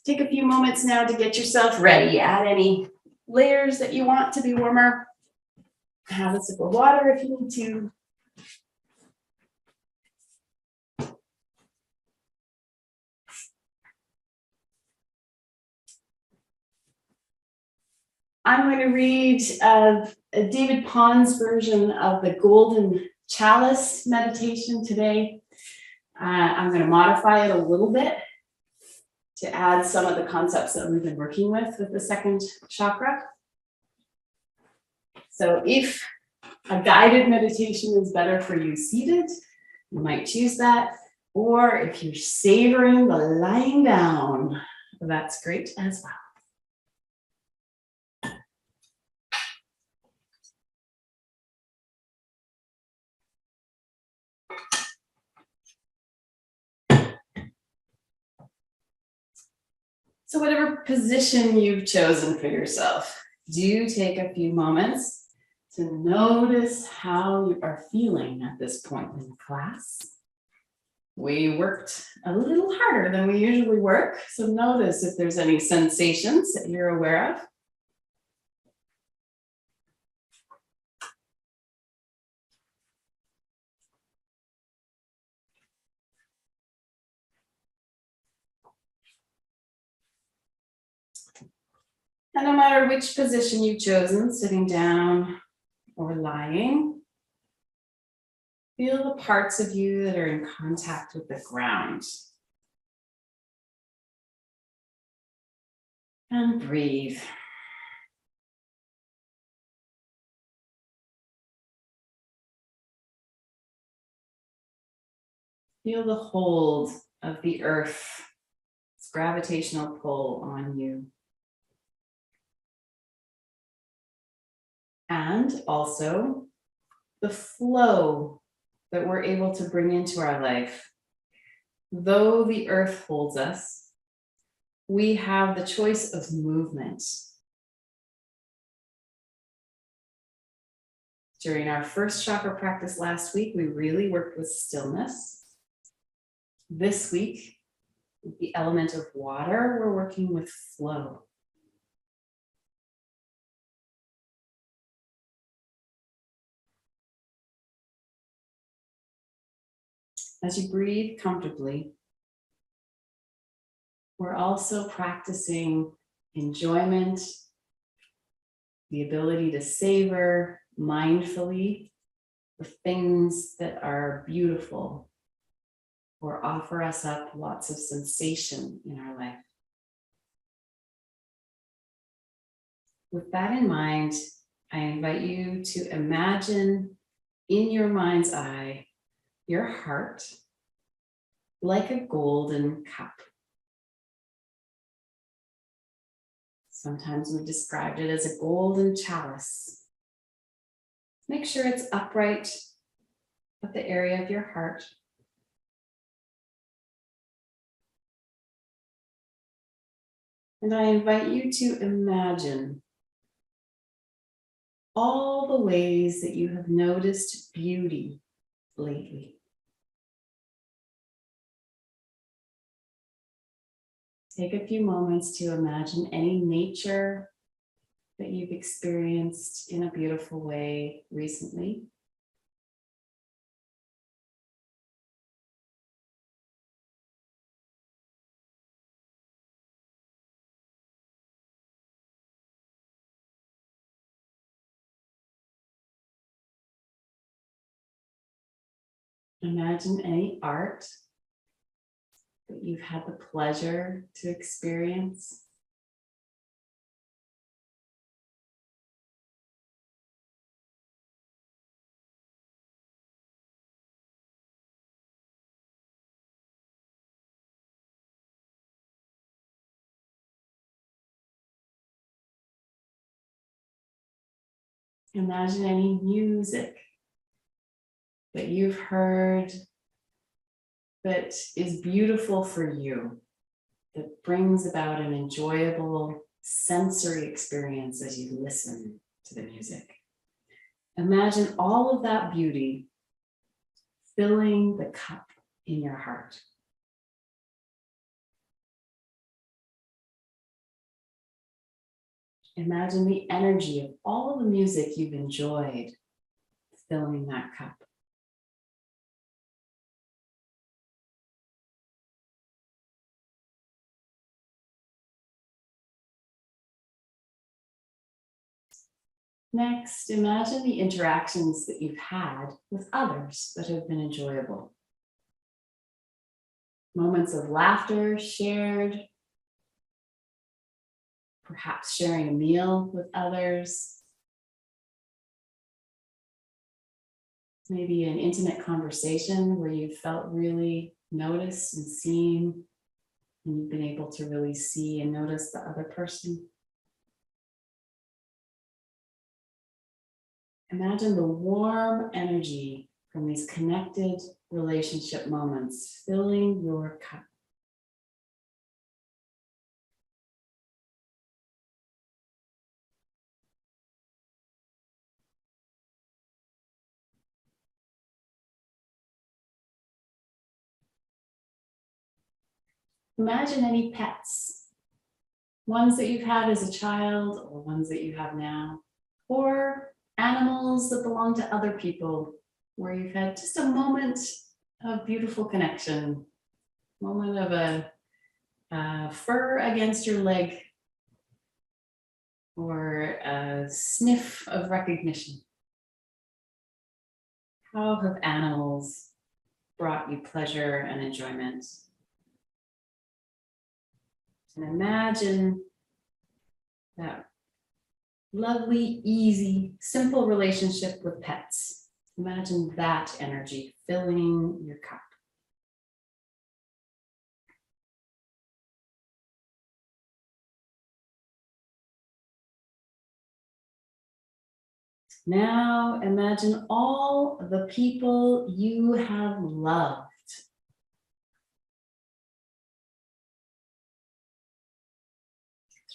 Take a few moments now to get yourself ready. Add any layers that you want to be warmer. Have a sip of water if you need to. I'm going to read David Pond's version of the Golden Chalice meditation today. I'm going to modify it a little bit to add some of the concepts that we've been working with the second chakra. So if a guided meditation is better for you seated, you might choose that. Or if you're savoring the lying down, that's great as well. So whatever position you've chosen for yourself, do take a few moments to notice how you are feeling at this point in the class. We worked a little harder than we usually work, so notice if there's any sensations that you're aware of. And no matter which position you've chosen, sitting down or lying, feel the parts of you that are in contact with the ground. And breathe. Feel the hold of the earth, its gravitational pull on you. And also the flow that we're able to bring into our life. Though the earth holds us, we have the choice of movement. During our first chakra practice last week, we really worked with stillness. This week, with the element of water, we're working with flow. As you breathe comfortably, we're also practicing enjoyment, the ability to savor mindfully the things that are beautiful or offer us up lots of sensation in our life. With that in mind, I invite you to imagine in your mind's eye your heart like a golden cup. Sometimes we've described it as a golden chalice. Make sure it's upright at the area of your heart. And I invite you to imagine all the ways that you have noticed beauty lately. Take a few moments to imagine any nature that you've experienced in a beautiful way recently. Imagine any art that you've had the pleasure to experience. Imagine any music that you've heard that is beautiful for you, that brings about an enjoyable sensory experience as you listen to the music. Imagine all of that beauty filling the cup in your heart. Imagine the energy of all the music you've enjoyed filling that cup. Next, imagine the interactions that you've had with others that have been enjoyable. Moments of laughter shared, perhaps sharing a meal with others, maybe an intimate conversation where you felt really noticed and seen, and you've been able to really see and notice the other person. Imagine the warm energy from these connected relationship moments filling your cup. Imagine any pets, ones that you've had as a child or ones that you have now, or animals that belong to other people where you've had just a moment of beautiful connection, moment of a fur against your leg or a sniff of recognition. How have animals brought you pleasure and enjoyment? And imagine that lovely, easy, simple relationship with pets. Imagine that energy filling your cup. Now imagine all the people you have loved.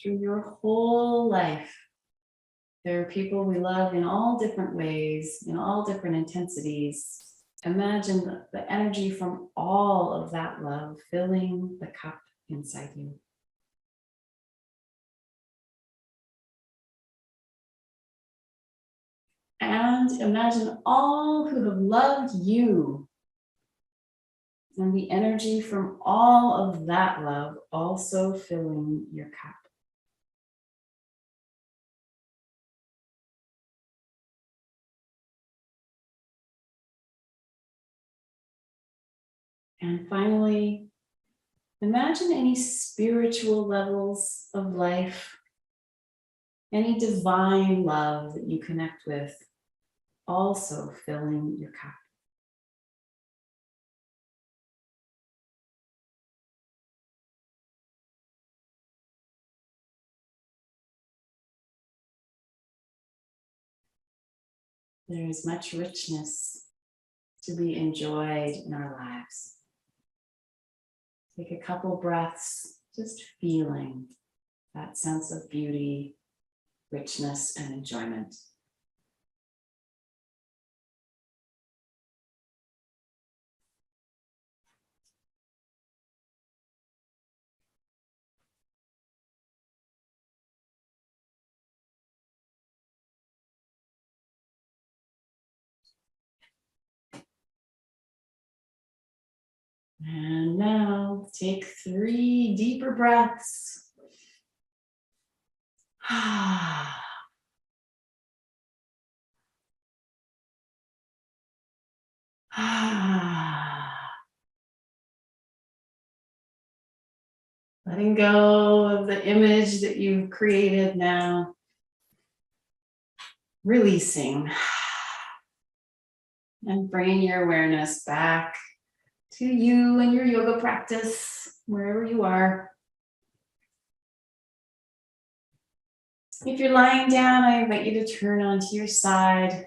Through your whole life, there are people we love in all different ways, in all different intensities. Imagine the energy from all of that love filling the cup inside you. And imagine all who have loved you and the energy from all of that love also filling your cup. And finally, imagine any spiritual levels of life, any divine love that you connect with, also filling your cup. There is much richness to be enjoyed in our lives. Take a couple breaths, just feeling that sense of beauty, richness, and enjoyment. And now take 3 deeper breaths. Letting go of the image that you've created now. Releasing. And bringing your awareness back to you and your yoga practice, wherever you are. If you're lying down, I invite you to turn onto your side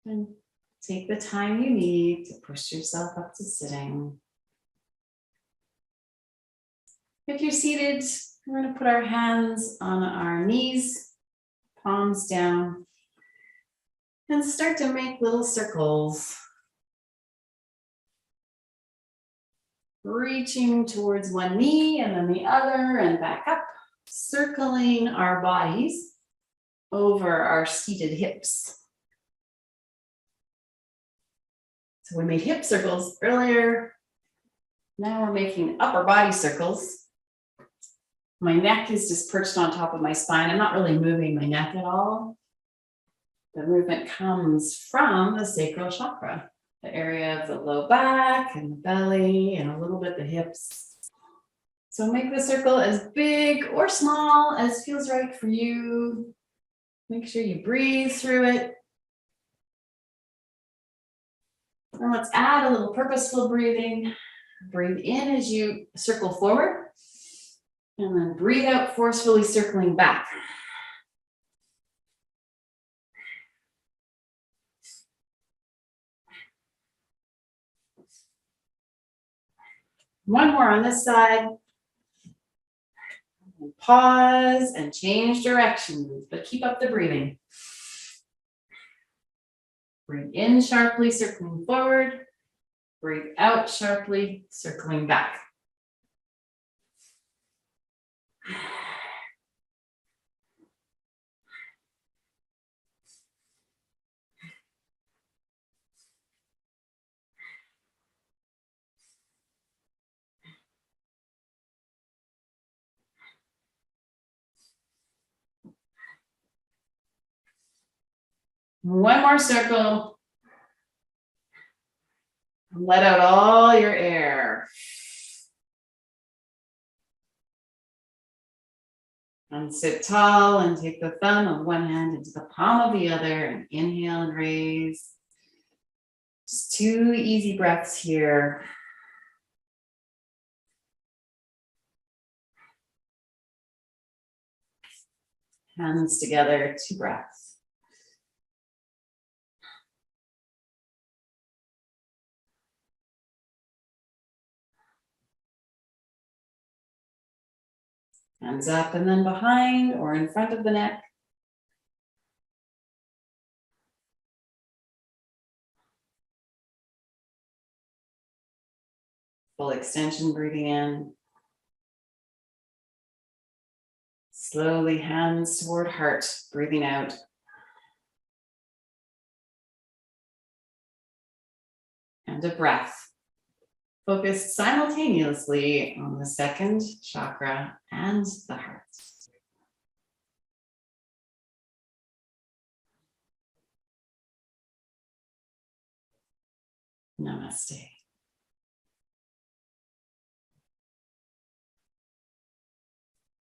and take the time you need to push yourself up to sitting. If you're seated, we're going to put our hands on our knees, palms down, and start to make little circles. Reaching towards one knee and then the other and back up. circling our bodies over our seated hips. So we made hip circles earlier. Now we're making upper body circles. My neck is just perched on top of my spine. I'm not really moving my neck at all. The movement comes from the sacral chakra, the area of the low back and the belly and a little bit the hips. So make the circle as big or small as feels right for you. Make sure you breathe through it. And let's add a little purposeful breathing. Breathe in as you circle forward, and then breathe out, forcefully circling back. One more on this side. And pause and change directions, but keep up the breathing. Breathe in sharply, circling forward. Breathe out sharply, circling back. One more circle. Let out all your air. And sit tall and take the thumb of one hand into the palm of the other and inhale and raise. Just 2 easy breaths here. Hands together, 2 breaths. Hands up and then behind or in front of the neck. Full extension, breathing in. Slowly hands toward heart, breathing out. And a breath. Focused simultaneously on the second chakra and the heart. Namaste.